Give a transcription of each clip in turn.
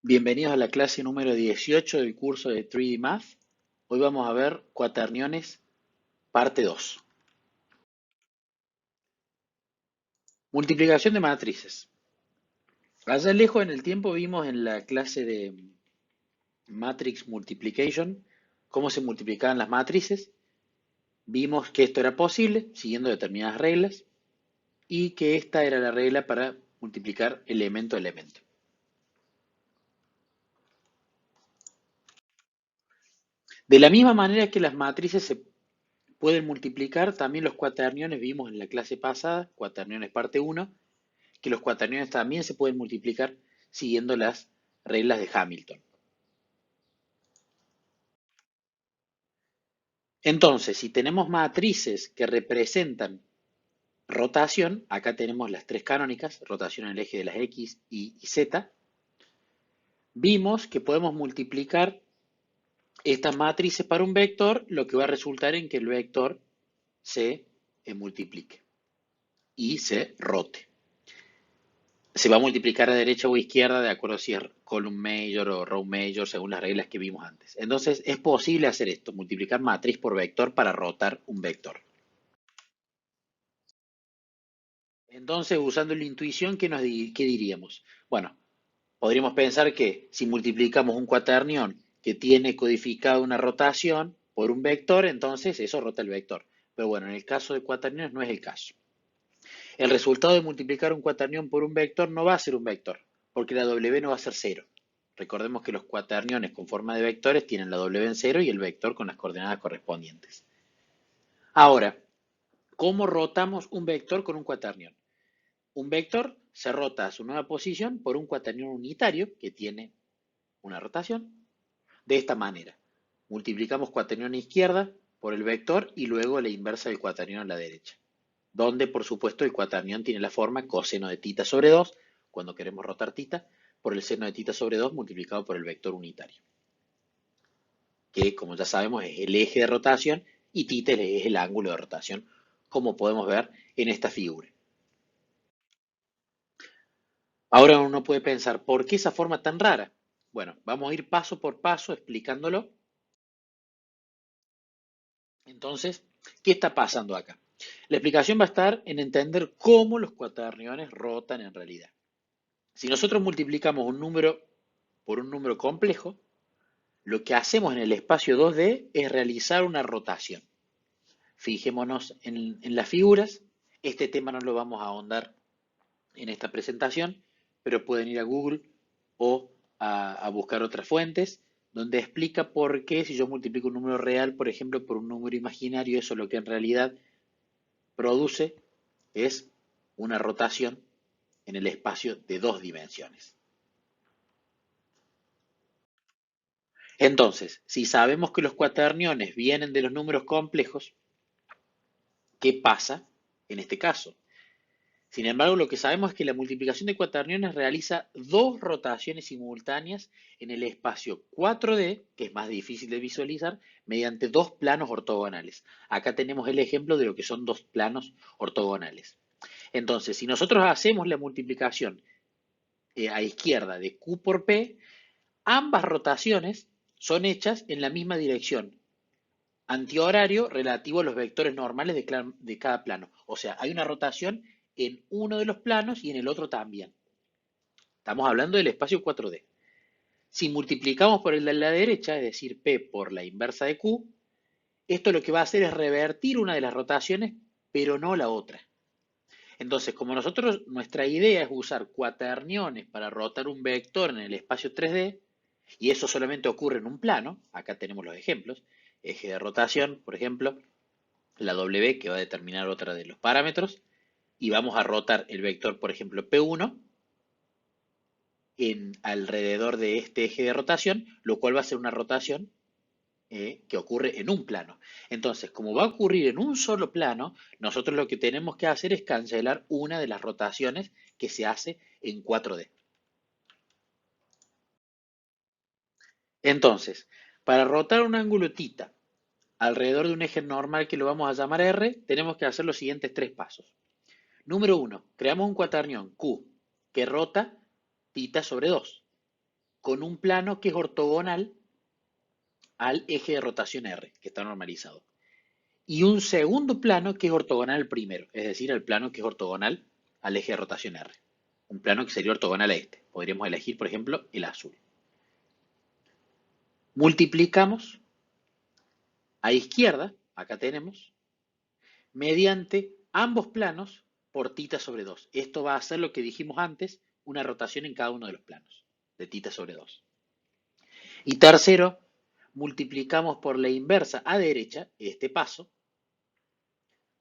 Bienvenidos a la clase número 18 del curso de 3D Math. Hoy vamos a ver cuaterniones, parte 2. Multiplicación de matrices. Allá lejos en el tiempo vimos en la clase de Matrix Multiplication cómo se multiplicaban las matrices. Vimos que esto era posible siguiendo determinadas reglas y que esta era la regla para multiplicar elemento a elemento. De la misma manera que las matrices se pueden multiplicar, también los cuaterniones vimos en la clase pasada, cuaterniones parte 1, que los cuaterniones también se pueden multiplicar siguiendo las reglas de Hamilton. Entonces, si tenemos matrices que representan rotación, acá tenemos las tres canónicas, rotación en el eje de las X, Y y Z, vimos que podemos multiplicar estas matrices para un vector, lo que va a resultar en que el vector se multiplique y se rote. Se va a multiplicar a derecha o a izquierda de acuerdo si es column major o row major según las reglas que vimos antes. Entonces es posible hacer esto, multiplicar matriz por vector para rotar un vector. Entonces, usando la intuición, ¿qué diríamos? Bueno, podríamos pensar que si multiplicamos un cuaternión que tiene codificada una rotación por un vector, entonces eso rota el vector. Pero bueno, en el caso de cuaterniones no es el caso. El resultado de multiplicar un cuaternión por un vector no va a ser un vector, porque la W no va a ser cero. Recordemos que los cuaterniones con forma de vectores tienen la W en cero y el vector con las coordenadas correspondientes. Ahora, ¿cómo rotamos un vector con un cuaternión? Un vector se rota a su nueva posición por un cuaternión unitario que tiene una rotación de esta manera. Multiplicamos cuaternión izquierda por el vector y luego la inversa del cuaternión a la derecha, donde por supuesto el cuaternión tiene la forma coseno de tita sobre 2, cuando queremos rotar tita, por el seno de tita sobre 2 multiplicado por el vector unitario, que como ya sabemos es el eje de rotación y tita es el ángulo de rotación, como podemos ver en esta figura. Ahora uno puede pensar, ¿por qué esa forma tan rara? Bueno, vamos a ir paso por paso explicándolo. Entonces, ¿qué está pasando acá? La explicación va a estar en entender cómo los cuaterniones rotan en realidad. Si nosotros multiplicamos un número por un número complejo, lo que hacemos en el espacio 2D es realizar una rotación. Fijémonos en las figuras. Este tema no lo vamos a ahondar en esta presentación, pero pueden ir a Google o a buscar otras fuentes donde explica por qué si yo multiplico un número real, por ejemplo, por un número imaginario, eso lo que en realidad produce es una rotación en el espacio de dos dimensiones. Entonces, si sabemos que los cuaterniones vienen de los números complejos, ¿qué pasa en este caso? Sin embargo, lo que sabemos es que la multiplicación de cuaterniones realiza dos rotaciones simultáneas en el espacio 4D, que es más difícil de visualizar, mediante dos planos ortogonales. Acá tenemos el ejemplo de lo que son dos planos ortogonales. Entonces, si nosotros hacemos la multiplicación a izquierda de Q por P, ambas rotaciones son hechas en la misma dirección, antihorario relativo a los vectores normales de cada plano. O sea, hay una rotación en uno de los planos y en el otro también. Estamos hablando del espacio 4D. Si multiplicamos por el de la derecha, es decir, P por la inversa de Q, esto lo que va a hacer es revertir una de las rotaciones, pero no la otra. Entonces, como nuestra idea es usar cuaterniones para rotar un vector en el espacio 3D, y eso solamente ocurre en un plano, acá tenemos los ejemplos, eje de rotación, por ejemplo, la W que va a determinar otra de los parámetros, y vamos a rotar el vector, por ejemplo, P1 en alrededor de este eje de rotación, lo cual va a ser una rotación que ocurre en un plano. Entonces, como va a ocurrir en un solo plano, nosotros lo que tenemos que hacer es cancelar una de las rotaciones que se hace en 4D. Entonces, para rotar un ángulo θ alrededor de un eje normal que lo vamos a llamar R, tenemos que hacer los siguientes tres pasos. Número 1, creamos un cuaternión Q que rota θ sobre 2. con un plano que es ortogonal al eje de rotación R, que está normalizado. Y un segundo plano que es ortogonal al primero, es decir, al plano que es ortogonal al eje de rotación R. Un plano que sería ortogonal a este. Podríamos elegir, por ejemplo, el azul. Multiplicamos a izquierda, acá tenemos, mediante ambos planos por θ sobre 2. Esto va a ser lo que dijimos antes, una rotación en cada uno de los planos, de θ sobre 2. Y tercero, multiplicamos por la inversa a derecha, este paso,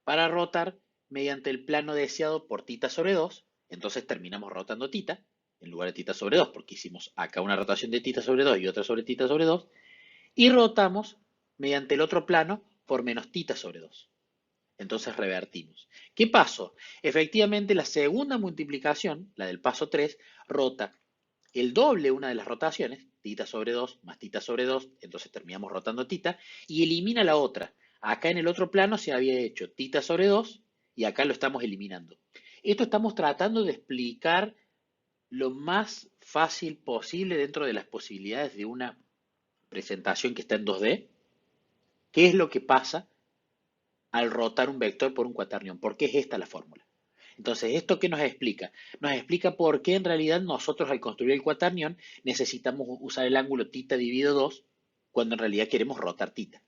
para rotar mediante el plano deseado por θ sobre 2. Entonces terminamos rotando θ en lugar de θ sobre 2, porque hicimos acá una rotación de θ sobre 2 y otra sobre θ sobre 2. Y rotamos mediante el otro plano por menos θ sobre 2. Entonces revertimos. ¿Qué pasó? Efectivamente, la segunda multiplicación, la del paso 3, rota el doble una de las rotaciones, θ sobre 2 más θ sobre 2, entonces terminamos rotando θ, y elimina la otra. Acá en el otro plano se había hecho θ sobre 2 y acá lo estamos eliminando. Esto estamos tratando de explicar lo más fácil posible dentro de las posibilidades de una presentación que está en 2D. ¿Qué es lo que pasa al rotar un vector por un cuaternión? ¿Por qué es esta la fórmula? Entonces, ¿esto qué nos explica? Nos explica por qué en realidad nosotros al construir el cuaternión necesitamos usar el ángulo θ dividido 2 cuando en realidad queremos rotar θ.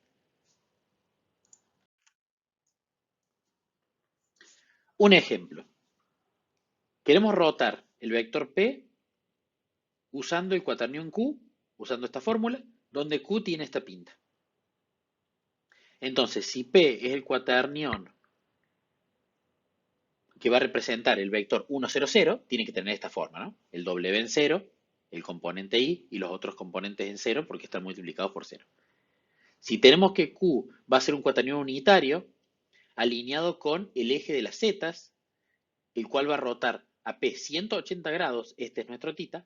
Un ejemplo. Queremos rotar el vector P usando el cuaternión Q, usando esta fórmula, donde Q tiene esta pinta. Entonces, si P es el cuaternión que va a representar el vector 1, 0, 0, tiene que tener esta forma, ¿no? El W en 0, el componente I y los otros componentes en 0 porque están multiplicados por 0. Si tenemos que Q va a ser un cuaternión unitario, alineado con el eje de las zetas, el cual va a rotar a P 180 grados, este es nuestro θ,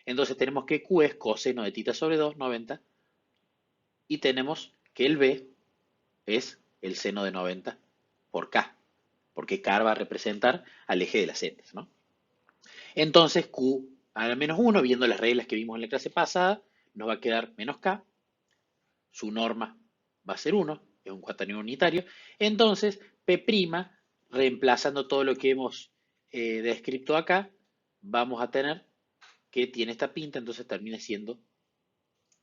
entonces tenemos que Q es coseno de θ sobre 2, 90, y tenemos que el B es el seno de 90 por K, porque K va a representar al eje de las zetas, ¿no? Entonces Q a menos 1, viendo las reglas que vimos en la clase pasada, nos va a quedar menos K, su norma va a ser 1, es un cuaternión unitario. Entonces, P', reemplazando todo lo que hemos descrito acá, vamos a tener que tiene esta pinta, entonces termina siendo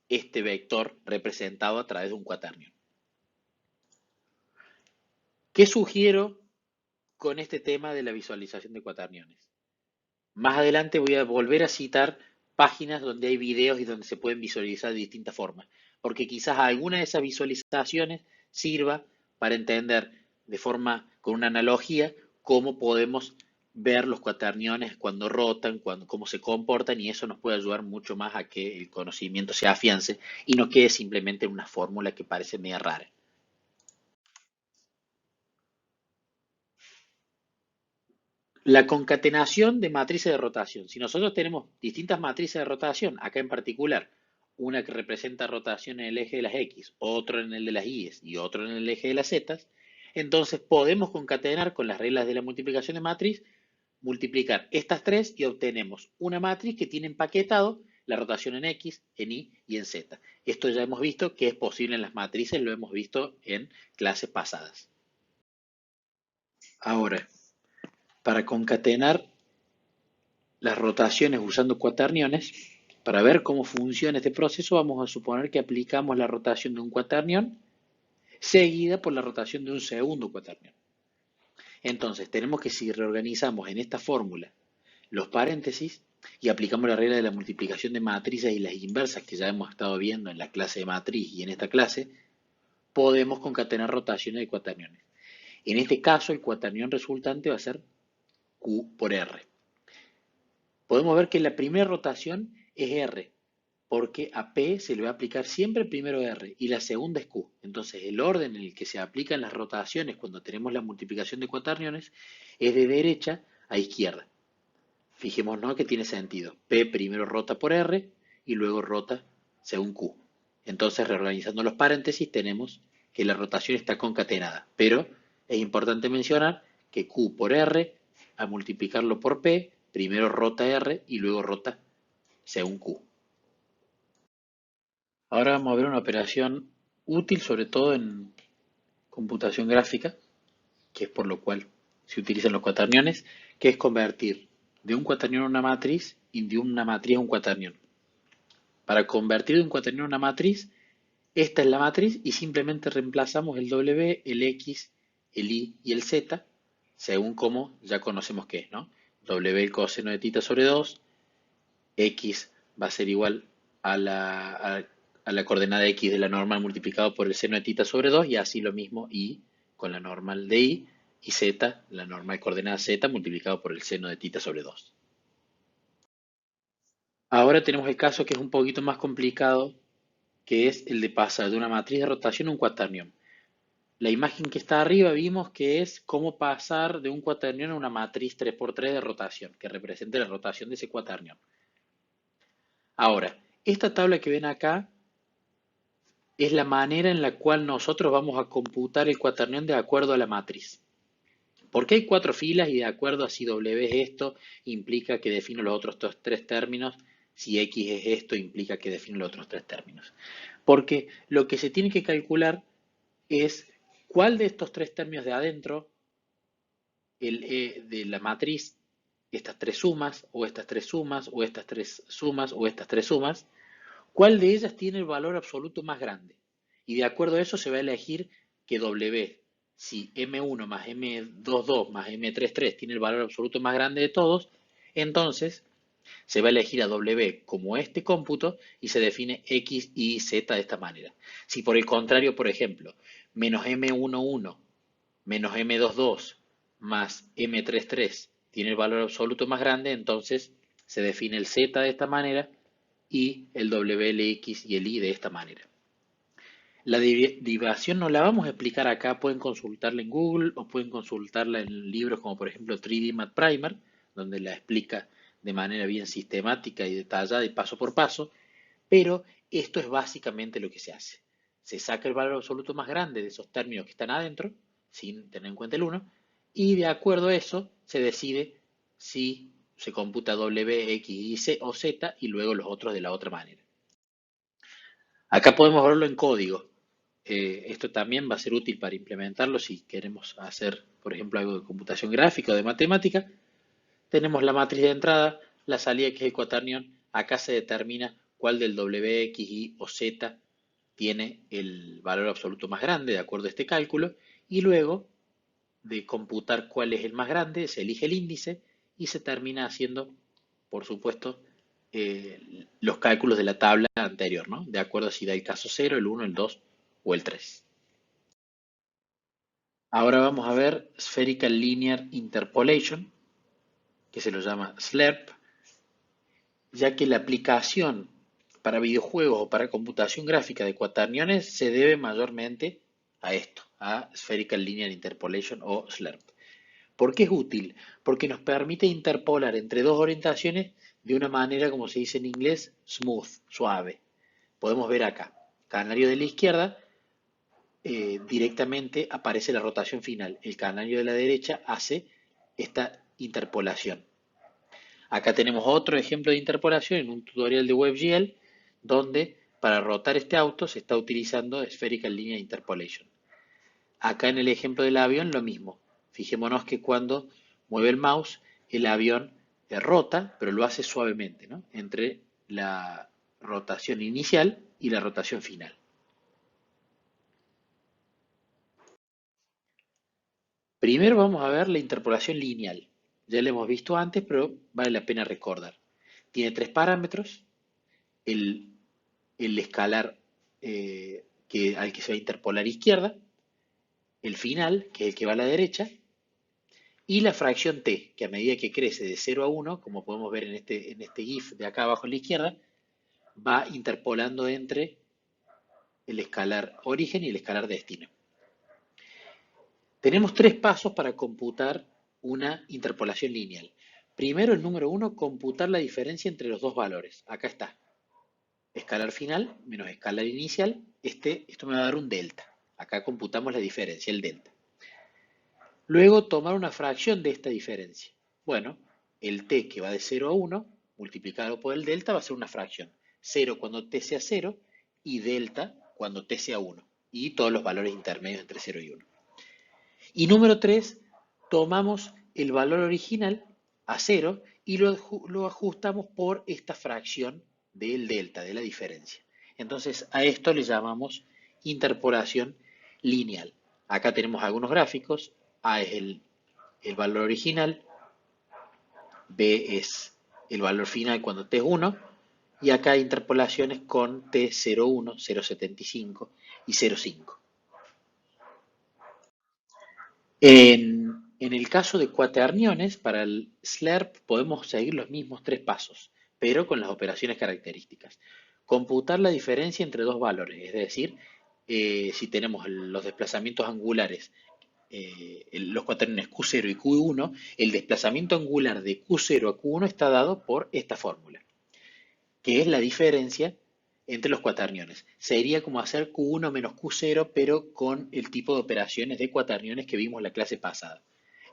este vector representado a través de un cuaternión. ¿Qué sugiero con este tema de la visualización de cuaterniones? Más adelante voy a volver a citar páginas donde hay videos y donde se pueden visualizar de distintas formas, porque quizás alguna de esas visualizaciones sirva para entender de forma, con una analogía, cómo podemos ver los cuaterniones cuando rotan, cómo se comportan, y eso nos puede ayudar mucho más a que el conocimiento se afiance y no quede simplemente en una fórmula que parece media rara. La concatenación de matrices de rotación. Si nosotros tenemos distintas matrices de rotación, acá en particular, una que representa rotación en el eje de las X, otro en el de las Y y otro en el eje de las Z, entonces podemos concatenar con las reglas de la multiplicación de matriz, multiplicar estas tres y obtenemos una matriz que tiene empaquetado la rotación en X, en Y y en Z. Esto ya hemos visto que es posible en las matrices, lo hemos visto en clases pasadas. Ahora, para concatenar las rotaciones usando cuaterniones, para ver cómo funciona este proceso, vamos a suponer que aplicamos la rotación de un cuaternión seguida por la rotación de un segundo cuaternión. Entonces, tenemos que si reorganizamos en esta fórmula los paréntesis y aplicamos la regla de la multiplicación de matrices y las inversas que ya hemos estado viendo en la clase de matriz y en esta clase, podemos concatenar rotaciones de cuaterniones. En este caso, el cuaternión resultante va a ser Q por R. Podemos ver que la primera rotación es R, porque a P se le va a aplicar siempre primero R y la segunda es Q. Entonces el orden en el que se aplican las rotaciones cuando tenemos la multiplicación de cuaterniones es de derecha a izquierda. Fijémonos que tiene sentido. P primero rota por R y luego rota según Q. Entonces reorganizando los paréntesis tenemos que la rotación está concatenada, pero es importante mencionar que Q por R, al multiplicarlo por P, primero rota R y luego rota según Q. Ahora vamos a ver una operación útil, sobre todo en computación gráfica, que es por lo cual se utilizan los cuaterniones, que es convertir de un cuaternión a una matriz y de una matriz a un cuaternión. Para convertir de un cuaternión a una matriz, esta es la matriz y simplemente reemplazamos el W, el X, el Y y el Z, según como ya conocemos qué es, ¿no? W el coseno de tita sobre 2, X va a ser igual a la coordenada X de la normal multiplicado por el seno de tita sobre 2 y así lo mismo Y con la normal de y Z, la normal coordenada Z multiplicado por el seno de tita sobre 2. Ahora tenemos el caso que es un poquito más complicado, que es el de pasar de una matriz de rotación a un cuaternión. La imagen que está arriba vimos que es cómo pasar de un cuaternión a una matriz 3×3 de rotación, que representa la rotación de ese cuaternión. Ahora, esta tabla que ven acá es la manera en la cual nosotros vamos a computar el cuaternión de acuerdo a la matriz. Porque hay 4 filas y de acuerdo a si W es esto, implica que defino los otros 3 términos, si X es esto, implica que defino los otros 3 términos. Porque lo que se tiene que calcular es cuál de estos 3 términos de adentro, el E de la matriz, estas 3 sumas, o estas 3 sumas, o estas 3 sumas, o estas 3 sumas, cuál de ellas tiene el valor absoluto más grande. Y de acuerdo a eso se va a elegir que W, si M1 más M22 más M33 tiene el valor absoluto más grande de todos, entonces se va a elegir a W como este cómputo y se define X, Y, Z de esta manera. Si por el contrario, por ejemplo, menos M11 menos M22 más M33 tiene el valor absoluto más grande, entonces se define el Z de esta manera y el W, el X y el Y de esta manera. La derivación no la vamos a explicar acá, pueden consultarla en Google o pueden consultarla en libros como por ejemplo 3D Math Primer, donde la explica de manera bien sistemática y detallada y paso por paso, pero esto es básicamente lo que se hace. Se saca el valor absoluto más grande de esos términos que están adentro, sin tener en cuenta el 1, y de acuerdo a eso se decide si se computa W, X, Y, o Z y luego los otros de la otra manera. Acá podemos verlo en código. Esto también va a ser útil para implementarlo si queremos hacer, por ejemplo, algo de computación gráfica o de matemática. Tenemos la matriz de entrada, la salida que es el cuaternión. Acá se determina cuál del W, X, Y o Z tiene el valor absoluto más grande de acuerdo a este cálculo. Y luego de computar cuál es el más grande, se elige el índice y se termina haciendo, por supuesto, los cálculos de la tabla anterior, ¿no? De acuerdo a si da el caso 0, el 1, el 2 o el 3. Ahora vamos a ver Spherical Linear Interpolation, que se lo llama SLERP, ya que la aplicación para videojuegos o para computación gráfica de cuaterniones se debe mayormente a esto, a Spherical Linear Interpolation o SLERP. ¿Por qué es útil? Porque nos permite interpolar entre dos orientaciones de una manera, como se dice en inglés, smooth, suave. Podemos ver acá, canario de la izquierda, directamente aparece la rotación final. El canario de la derecha hace esta interpolación. Acá tenemos otro ejemplo de interpolación en un tutorial de WebGL, donde para rotar este auto se está utilizando Spherical Linear Interpolation. Acá en el ejemplo del avión lo mismo. Fijémonos que cuando mueve el mouse, el avión rota, pero lo hace suavemente, ¿no? Entre la rotación inicial y la rotación final. Primero vamos a ver la interpolación lineal. Ya la hemos visto antes, pero vale la pena recordar. Tiene 3 parámetros. El, el escalar al que se va a interpolar izquierda, el final, que es el que va a la derecha, y la fracción t, que a medida que crece de 0 a 1, como podemos ver en este GIF de acá abajo a la izquierda, va interpolando entre el escalar origen y el escalar destino. Tenemos 3 pasos para computar una interpolación lineal. Primero, el número 1, computar la diferencia entre los dos valores. Acá está. Escalar final menos escalar inicial. Esto me va a dar un delta. Acá computamos la diferencia, el delta. Luego, tomar una fracción de esta diferencia. Bueno, el t que va de 0 a 1, multiplicado por el delta, va a ser una fracción. 0 cuando t sea 0 y delta cuando t sea 1 y todos los valores intermedios entre 0 y 1. Y número 3, tomamos el valor original a 0 y lo ajustamos por esta fracción del delta, de la diferencia. Entonces a esto le llamamos interpolación lineal. Acá tenemos algunos gráficos. A es el valor original, B es el valor final cuando t es 1, y acá hay interpolaciones con t 0,1, 0,75 y 0,5. En el caso de cuaterniones, para el SLERP podemos seguir los mismos tres pasos, pero con las operaciones características. Computar la diferencia entre dos valores, es decir, si tenemos los desplazamientos angulares, los cuaterniones Q0 y Q1, el desplazamiento angular de Q0 a Q1 está dado por esta fórmula, que es la diferencia entre los cuaterniones. Sería como hacer Q1 menos Q0, pero con el tipo de operaciones de cuaterniones que vimos en la clase pasada.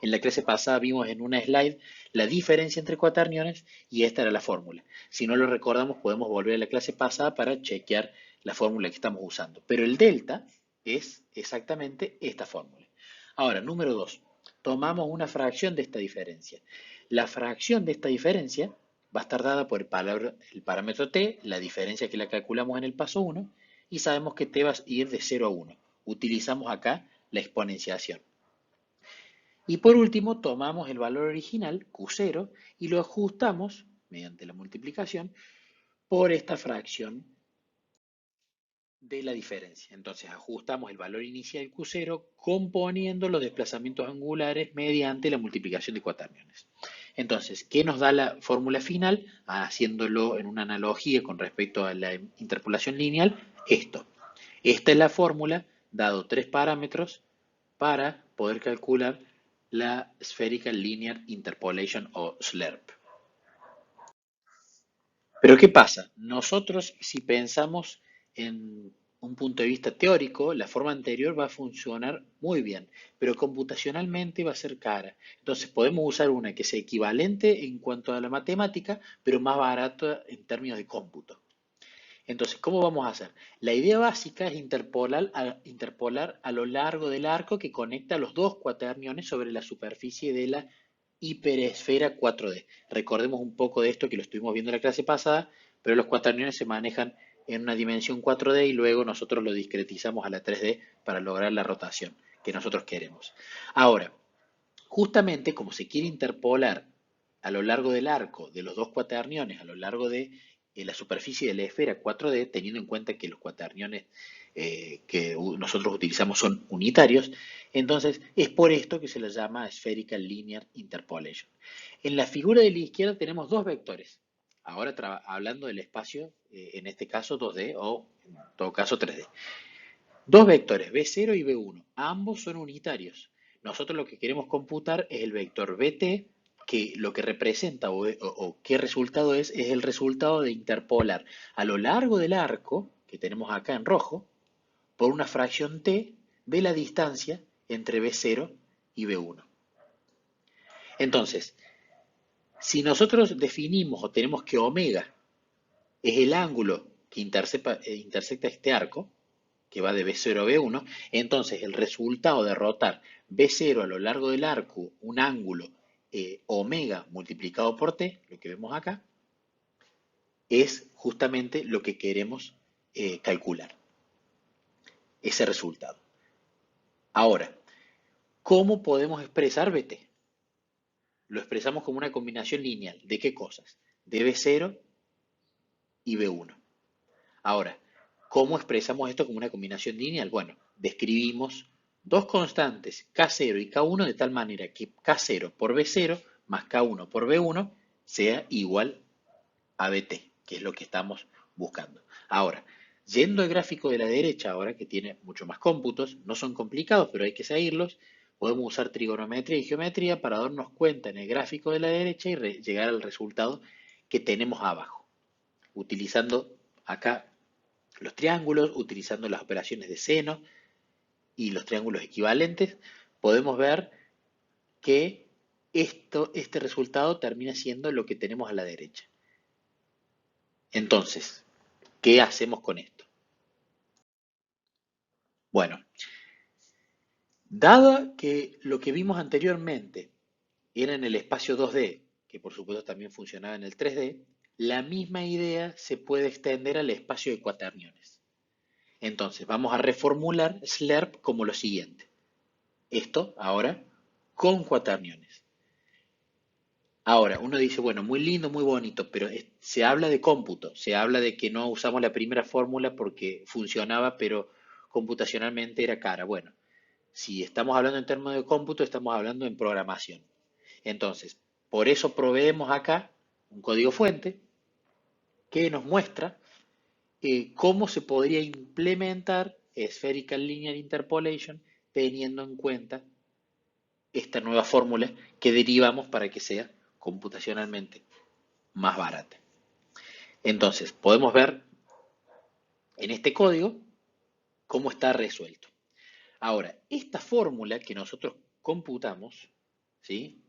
En la clase pasada vimos en una slide la diferencia entre cuaterniones y esta era la fórmula. Si no lo recordamos, podemos volver a la clase pasada para chequear la fórmula que estamos usando. Pero el delta es exactamente esta fórmula. Ahora, número 2. Tomamos una fracción de esta diferencia. La fracción de esta diferencia va a estar dada por el parámetro t, la diferencia que la calculamos en el paso 1, y sabemos que t va a ir de 0 a 1. Utilizamos acá la exponenciación. Y por último, tomamos el valor original, Q0, y lo ajustamos, mediante la multiplicación, por esta fracción de la diferencia. Entonces ajustamos el valor inicial Q0 componiendo los desplazamientos angulares mediante la multiplicación de cuaterniones. Entonces, ¿qué nos da la fórmula final? Haciéndolo en una analogía con respecto a la interpolación lineal, esto. Esta es la fórmula, dado tres parámetros, para poder calcular la Spherical Linear Interpolation o SLERP. Pero ¿qué pasa? Nosotros, si pensamos en un punto de vista teórico, la forma anterior va a funcionar muy bien, pero computacionalmente va a ser cara. Entonces podemos usar una que sea equivalente en cuanto a la matemática, pero más barata en términos de cómputo. Entonces, ¿cómo vamos a hacer? La idea básica es interpolar a lo largo del arco que conecta los dos cuaterniones sobre la superficie de la hiperesfera 4D. Recordemos un poco de esto que lo estuvimos viendo en la clase pasada, pero los cuaterniones se manejan en una dimensión 4D y luego nosotros lo discretizamos a la 3D para lograr la rotación que nosotros queremos. Ahora, justamente como se quiere interpolar a lo largo del arco de los dos cuaterniones, a lo largo de la superficie de la esfera 4D, teniendo en cuenta que los cuaterniones que nosotros utilizamos son unitarios, entonces es por esto que se les llama Spherical Linear Interpolation. En la figura de la izquierda tenemos dos vectores, ahora hablando del espacio, en este caso 2D o en todo caso 3D. Dos vectores, B0 y B1, ambos son unitarios. Nosotros lo que queremos computar es el vector BT, que lo que representa o qué resultado es el resultado de interpolar a lo largo del arco, que tenemos acá en rojo, por una fracción t de la distancia entre B0 y B1. Entonces, si nosotros definimos o tenemos que omega es el ángulo que intersecta este arco, que va de B0 a B1, entonces el resultado de rotar B0 a lo largo del arco, un ángulo omega multiplicado por t, lo que vemos acá, es justamente lo que queremos calcular, ese resultado. Ahora, ¿cómo podemos expresar BT? Lo expresamos como una combinación lineal. ¿De qué cosas? De B0 y B1. Ahora, ¿cómo expresamos esto como una combinación lineal? Bueno, describimos dos constantes, K0 y K1, de tal manera que K0 por B0 más K1 por B1 sea igual a BT, que es lo que estamos buscando. Ahora, yendo al gráfico de la derecha, ahora que tiene mucho más cómputos, no son complicados, pero hay que seguirlos, podemos usar trigonometría y geometría para darnos cuenta en el gráfico de la derecha y llegar al resultado que tenemos abajo, utilizando acá los triángulos, utilizando las operaciones de seno y los triángulos equivalentes, podemos ver que este resultado termina siendo lo que tenemos a la derecha. Entonces, ¿qué hacemos con esto? Bueno, dado que lo que vimos anteriormente era en el espacio 2D, que por supuesto también funcionaba en el 3D, la misma idea se puede extender al espacio de cuaterniones. Entonces, vamos a reformular SLERP como lo siguiente. Esto ahora con cuaterniones. Ahora, uno dice, bueno, muy lindo, muy bonito, pero se habla de cómputo, se habla de que no usamos la primera fórmula porque funcionaba, pero computacionalmente era cara. Bueno, si estamos hablando en términos de cómputo, estamos hablando en programación. Entonces, por eso proveemos acá un código fuente que nos muestra cómo se podría implementar Spherical Linear Interpolation teniendo en cuenta esta nueva fórmula que derivamos para que sea computacionalmente más barata. Entonces, podemos ver en este código cómo está resuelto. Ahora, esta fórmula que nosotros computamos, ¿sí?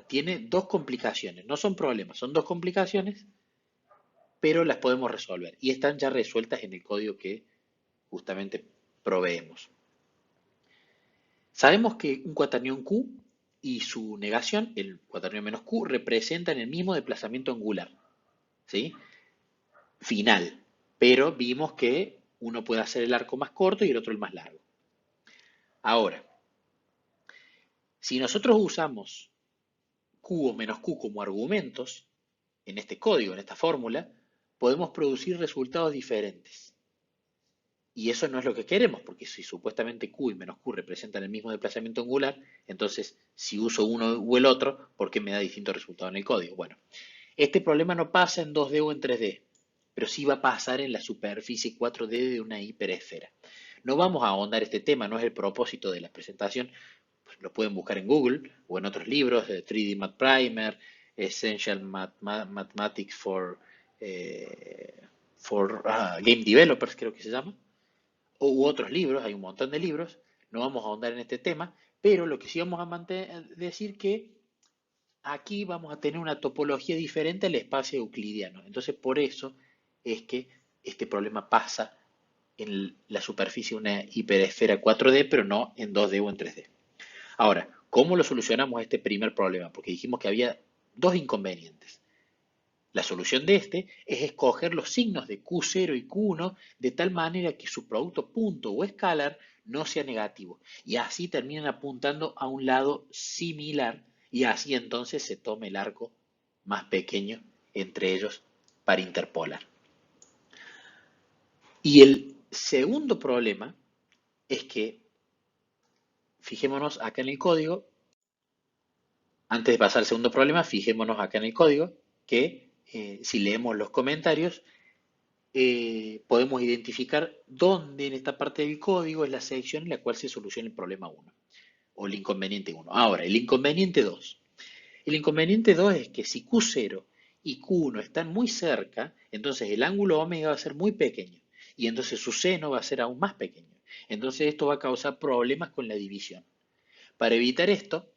Tiene dos complicaciones, no son problemas, son dos complicaciones, pero las podemos resolver y están ya resueltas en el código que justamente proveemos. Sabemos que un cuaternión Q y su negación, el cuaternión menos Q, representan el mismo desplazamiento angular, ¿sí? Final, pero vimos que uno puede hacer el arco más corto y el otro el más largo. Ahora, si nosotros usamos Q o menos Q como argumentos en este código, en esta fórmula, podemos producir resultados diferentes. Y eso no es lo que queremos, porque si supuestamente Q y menos Q representan el mismo desplazamiento angular, entonces si uso uno u el otro, ¿por qué me da distinto resultado en el código? Bueno, este problema no pasa en 2D o en 3D, pero sí va a pasar en la superficie 4D de una hiperesfera. No vamos a ahondar este tema, no es el propósito de la presentación, pues lo pueden buscar en Google o en otros libros, 3D Math Primer, Essential Mathematics for Game Developers, creo que se llama, u otros libros, hay un montón de libros, no vamos a ahondar en este tema, pero lo que sí vamos a decir que aquí vamos a tener una topología diferente al espacio euclidiano. Entonces, por eso es que este problema pasa en la superficie de una hiperesfera 4D, pero no en 2D o en 3D. Ahora, ¿cómo lo solucionamos este primer problema? Porque dijimos que había dos inconvenientes. La solución de este es escoger los signos de Q0 y Q1 de tal manera que su producto punto o escalar no sea negativo. Y así terminan apuntando a un lado similar y así entonces se tome el arco más pequeño entre ellos para interpolar. Y el segundo problema es que, fijémonos acá en el código, antes de pasar al segundo problema, fijémonos acá en el código que si leemos los comentarios, podemos identificar dónde en esta parte del código es la sección en la cual se soluciona el problema 1 o el inconveniente 1. Ahora, el inconveniente 2. El inconveniente 2 es que si Q0 y Q1 están muy cerca, entonces el ángulo omega va a ser muy pequeño y entonces su seno va a ser aún más pequeño. Entonces esto va a causar problemas con la división. Para evitar esto,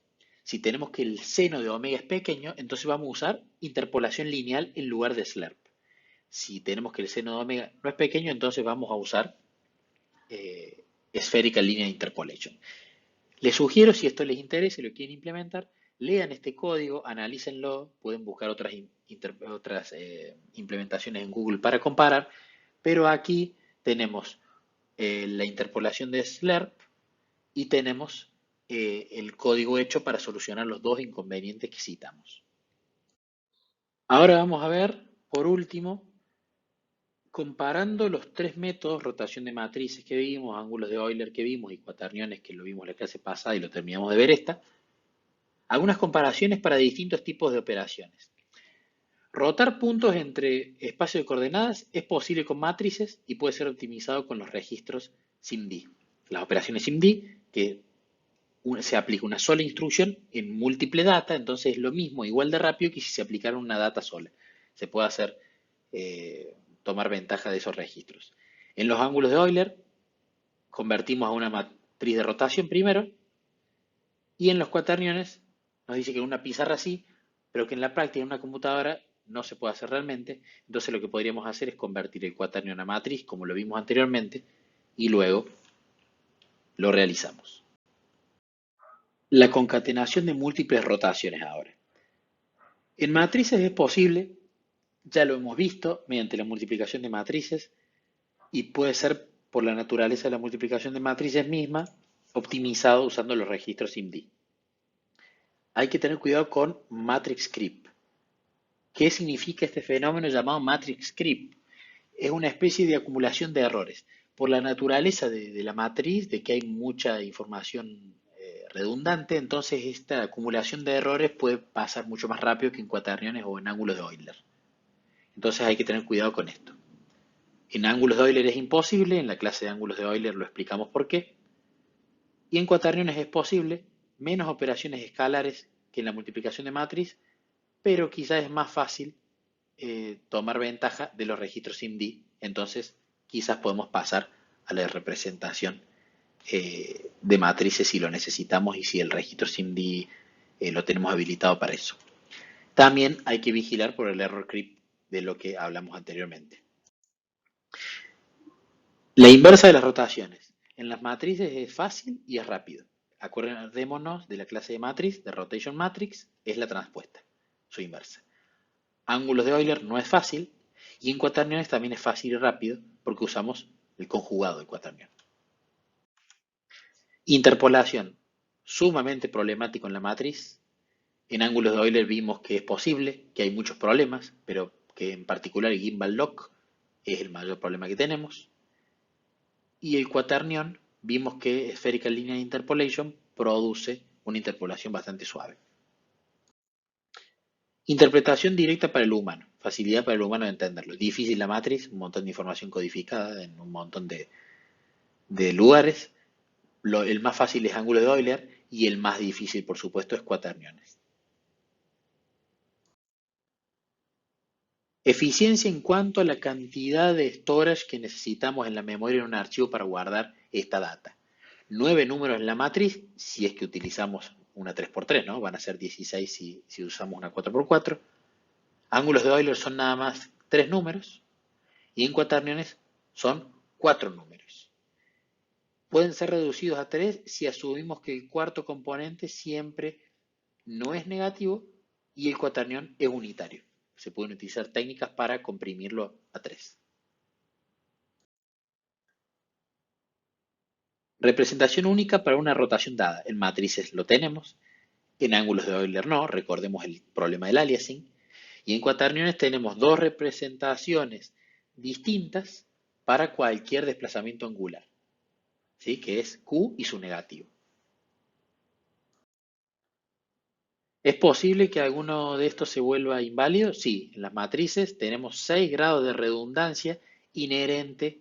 si tenemos que el seno de omega es pequeño, entonces vamos a usar interpolación lineal en lugar de SLERP. Si tenemos que el seno de omega no es pequeño, entonces vamos a usar Spherical Linear Interpolation. Les sugiero, si esto les interesa y lo quieren implementar, lean este código, analícenlo, pueden buscar otras implementaciones en Google para comparar, pero aquí tenemos la interpolación de SLERP y tenemos el código hecho para solucionar los dos inconvenientes que citamos. Ahora vamos a ver, por último, comparando los tres métodos, rotación de matrices que vimos, ángulos de Euler que vimos y cuaterniones que lo vimos la clase pasada y lo terminamos de ver esta, algunas comparaciones para distintos tipos de operaciones. Rotar puntos entre espacios de coordenadas es posible con matrices y puede ser optimizado con los registros SIMD. Las operaciones SIMD, que se aplica una sola instrucción en múltiple data, entonces es lo mismo, igual de rápido que si se aplicara una data sola. Se puede hacer, tomar ventaja de esos registros. En los ángulos de Euler, convertimos a una matriz de rotación primero, y en los cuaterniones nos dice que en una pizarra sí, pero que en la práctica en una computadora no se puede hacer realmente. Entonces lo que podríamos hacer es convertir el cuaternio a una matriz, como lo vimos anteriormente, y luego lo realizamos. La concatenación de múltiples rotaciones ahora. En matrices es posible, ya lo hemos visto, mediante la multiplicación de matrices, y puede ser por la naturaleza de la multiplicación de matrices misma, optimizado usando los registros SIMD. Hay que tener cuidado con matrix creep. ¿Qué significa este fenómeno llamado matrix creep? Es una especie de acumulación de errores. Por la naturaleza de la matriz, de que hay mucha información redundante, entonces esta acumulación de errores puede pasar mucho más rápido que en cuaterniones o en ángulos de Euler. Entonces hay que tener cuidado con esto. En ángulos de Euler es imposible, en la clase de ángulos de Euler lo explicamos por qué. Y en cuaterniones es posible, menos operaciones escalares que en la multiplicación de matriz, pero quizás es más fácil tomar ventaja de los registros SIMD, entonces quizás podemos pasar a la representación de matrices si lo necesitamos y si el registro SIMD lo tenemos habilitado para eso. También hay que vigilar por el error creep de lo que hablamos anteriormente. La inversa de las rotaciones. En las matrices es fácil y es rápido. Acordémonos de la clase de matriz, de rotation matrix, es la transpuesta, su inversa. Ángulos de Euler no es fácil, y en cuaterniones también es fácil y rápido porque usamos el conjugado de cuaternión. Interpolación, sumamente problemático en la matriz. En ángulos de Euler vimos que es posible, que hay muchos problemas, pero que en particular el gimbal lock es el mayor problema que tenemos. Y el cuaternión vimos que Spherical Linear Interpolation produce una interpolación bastante suave. Interpretación directa para el humano, facilidad para el humano de entenderlo. Difícil la matriz, un montón de información codificada en un montón de lugares. El más fácil es ángulo de Euler y el más difícil, por supuesto, es cuaterniones. Eficiencia en cuanto a la cantidad de storage que necesitamos en la memoria en un archivo para guardar esta data. 9 números en la matriz, si es que utilizamos una 3x3, ¿no? Van a ser 16 si usamos una 4x4. Ángulos de Euler son nada más 3 números y en cuaterniones son 4 números. Pueden ser reducidos a 3 si asumimos que el cuarto componente siempre no es negativo y el cuaternión es unitario. Se pueden utilizar técnicas para comprimirlo a 3. Representación única para una rotación dada. En matrices lo tenemos, en ángulos de Euler no, recordemos el problema del aliasing. Y en cuaterniones tenemos dos representaciones distintas para cualquier desplazamiento angular, ¿sí? Que es Q y su negativo. ¿Es posible que alguno de estos se vuelva inválido? Sí, en las matrices tenemos 6 grados de redundancia inherente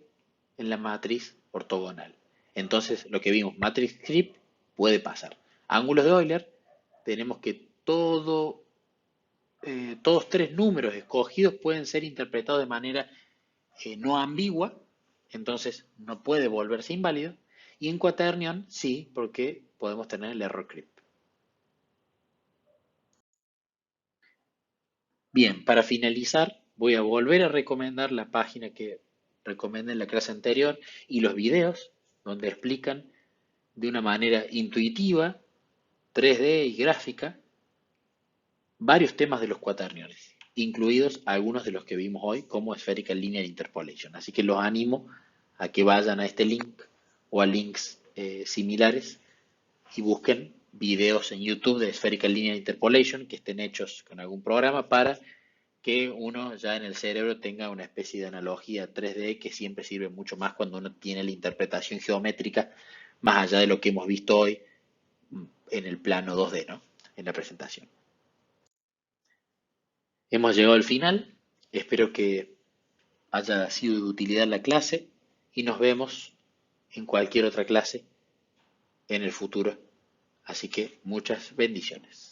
en la matriz ortogonal. Entonces, lo que vimos, matrix creep, puede pasar. Ángulos de Euler, tenemos que todos 3 números escogidos pueden ser interpretados de manera no ambigua, entonces no puede volverse inválido. Y en cuaternión, sí, porque podemos tener el error creep. Bien, para finalizar, voy a volver a recomendar la página que recomendé en la clase anterior y los videos donde explican de una manera intuitiva, 3D y gráfica, varios temas de los cuaterniones, incluidos algunos de los que vimos hoy como Spherical Linear Interpolation. Así que los animo a que vayan a este link o a links similares y busquen videos en YouTube de Spherical Linear Interpolation que estén hechos con algún programa para que uno ya en el cerebro tenga una especie de analogía 3D que siempre sirve mucho más cuando uno tiene la interpretación geométrica más allá de lo que hemos visto hoy en el plano 2D, ¿no? En la presentación. Hemos llegado al final, espero que haya sido de utilidad la clase y nos vemos en cualquier otra clase en el futuro. Así que muchas bendiciones.